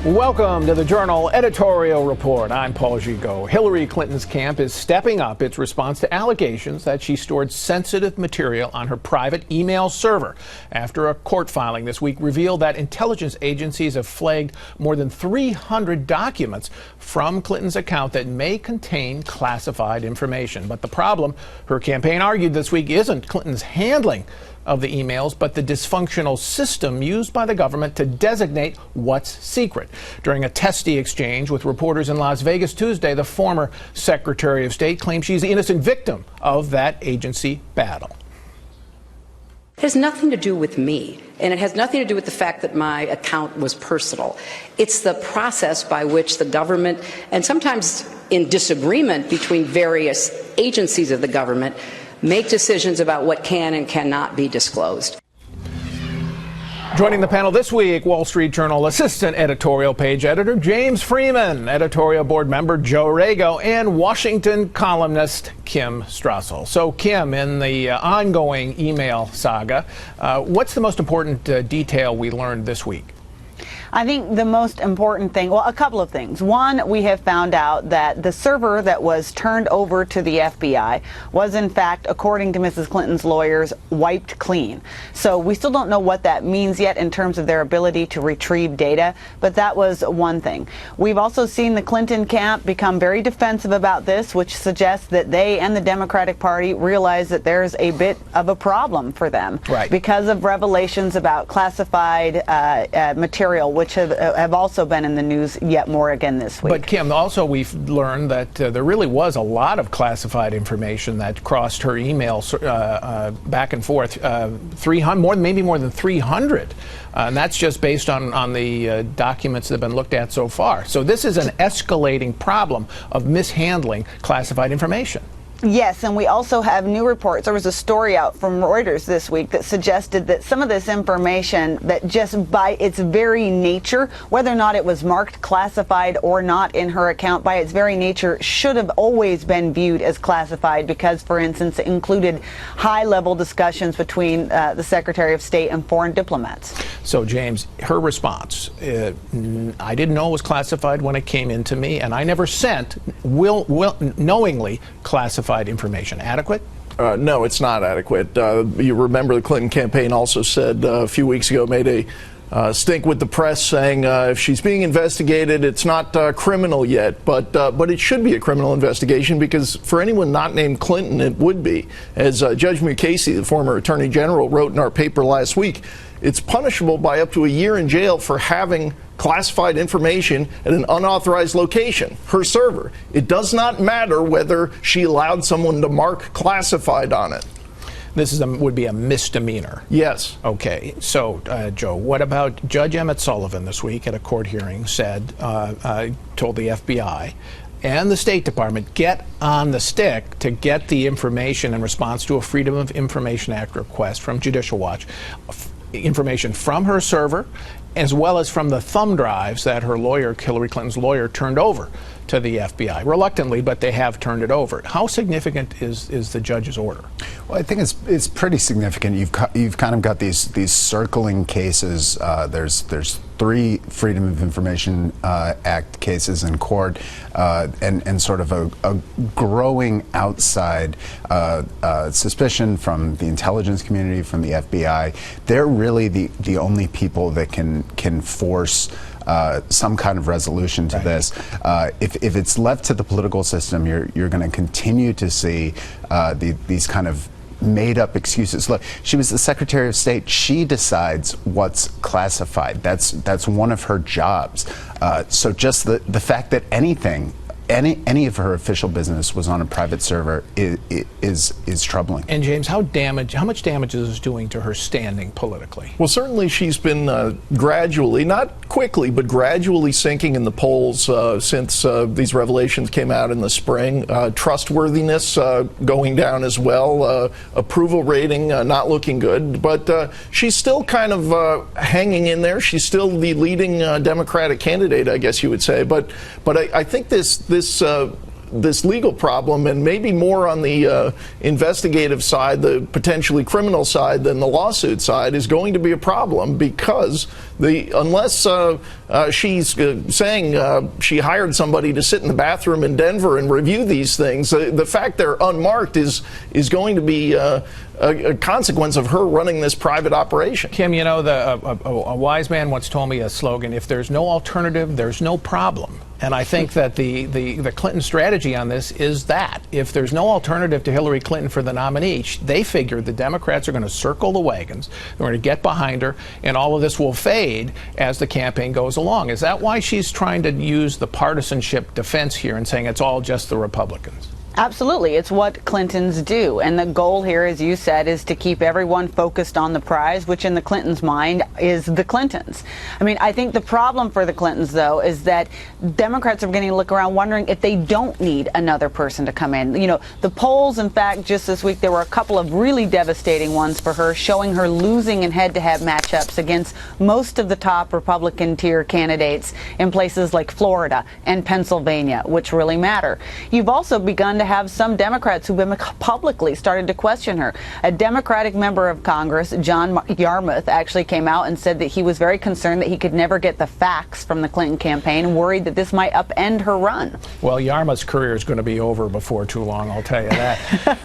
Welcome to the Journal Editorial Report. I'm Paul Gigot. Hillary Clinton's camp is stepping up its response to allegations that she stored sensitive material on her private email server after a court filing this week revealed that intelligence agencies have flagged more than 300 documents from Clinton's account that may contain classified information. But the problem, her campaign argued this week, isn't Clinton's handling of the emails, but the dysfunctional system used by the government to designate what's secret. During a testy exchange with reporters in Las Vegas Tuesday, the former Secretary of State claimed she's the innocent victim of that agency battle. It has nothing to do with me, and it has nothing to do with the fact that my account was personal. It's the process by which the government, and sometimes in disagreement between various agencies of the government, make decisions about what can and cannot be disclosed. Joining the panel this week, Wall Street Journal assistant editorial page editor James Freeman, editorial board member Joe Rago, and Washington columnist Kim Strassel. So, Kim, in the ongoing email saga, what's the most important detail we learned this week? I think the most important thing, well, a couple of things. One, we have found out that the server that was turned over to the FBI was, in fact, according to Mrs. Clinton's lawyers, wiped clean. So we still don't know what that means yet in terms of their ability to retrieve data, but that was one thing. We've also seen the Clinton camp become very defensive about this, which suggests that they and the Democratic Party realize that there's a bit of a problem for them because of revelations about classified material, which have also been in the news yet more again this week. But Kim, also we've learned that there really was a lot of classified information that crossed her emails back and forth, 300, maybe more than 300. And that's just based on the documents that have been looked at so far. So this is an escalating problem of mishandling classified information. Yes, and we also have new reports. There was a story out from Reuters this week that suggested that some of this information that just by its very nature, whether or not it was marked classified or not in her account, by its very nature should have always been viewed as classified because, for instance, it included high-level discussions between the Secretary of State and foreign diplomats. So, James, her response, I didn't know it was classified when it came into me, and I never sent knowingly classified information. Adequate? No, it's not adequate. You remember the Clinton campaign also said a few weeks ago, made a stink with the press saying if she's being investigated, it's not criminal yet, but it should be a criminal investigation because for anyone not named Clinton, it would be. As Judge Mukasey, the former Attorney General, wrote in our paper last week, it's punishable by up to a year in jail for having classified information at an unauthorized location, her server. It does not matter whether she allowed someone to mark classified on it. This would be a misdemeanor. Yes. Okay. So, Joe, what about Judge Emmett Sullivan this week at a court hearing told the FBI and the State Department, get on the stick to get the information in response to a Freedom of Information Act request from Judicial Watch, information from her server as well as from the thumb drives that her lawyer, Hillary Clinton's lawyer, turned over to the FBI. Reluctantly, but they have turned it over. How significant is the judge's order? Well, I think it's pretty significant. You've kind of got these circling cases. There's 3 Freedom of Information Act cases in court, and sort of a growing outside suspicion from the intelligence community, from the FBI. They're really the only people that can force some kind of resolution to this. If it's left to the political system, you're going to continue to see these kind of made-up excuses. Look, she was the Secretary of State. She decides what's classified. That's one of her jobs. So just the fact that any of her official business was on a private server is troubling. And James, how much damage is this doing to her standing politically? Well, certainly she's been gradually, not quickly, but gradually sinking in the polls since these revelations came out in the spring. Trustworthiness going down as well. Approval rating not looking good, but she's still kind of hanging in there. She's still the leading Democratic candidate, I guess you would say. But I think this this legal problem, and maybe more on the investigative side, the potentially criminal side, than the lawsuit side, is going to be a problem, because unless she's saying she hired somebody to sit in the bathroom in Denver and review these things, the fact they're unmarked is going to be a consequence of her running this private operation. Kim, you know, a wise man once told me a slogan: if there's no alternative, there's no problem. And I think that the Clinton strategy on this is that if there's no alternative to Hillary Clinton for the nominee, they figured the Democrats are going to circle the wagons, they're going to get behind her, and all of this will fade as the campaign goes along. Is that why she's trying to use the partisanship defense here and saying it's all just the Republicans? Absolutely. It's what Clintons do. And the goal here, as you said, is to keep everyone focused on the prize, which in the Clintons' mind is the Clintons. I mean, I think the problem for the Clintons, though, is that Democrats are beginning to look around wondering if they don't need another person to come in. You know, the polls, in fact, just this week, there were a couple of really devastating ones for her, showing her losing in head-to-head matchups against most of the top Republican tier candidates in places like Florida and Pennsylvania, which really matter. You've also begun to have some Democrats who've been publicly started to question her. A Democratic member of Congress, John Yarmouth, actually came out and said that he was very concerned that he could never get the facts from the Clinton campaign, and worried that this might upend her run. Well, Yarmouth's career is going to be over before too long, I'll tell you that.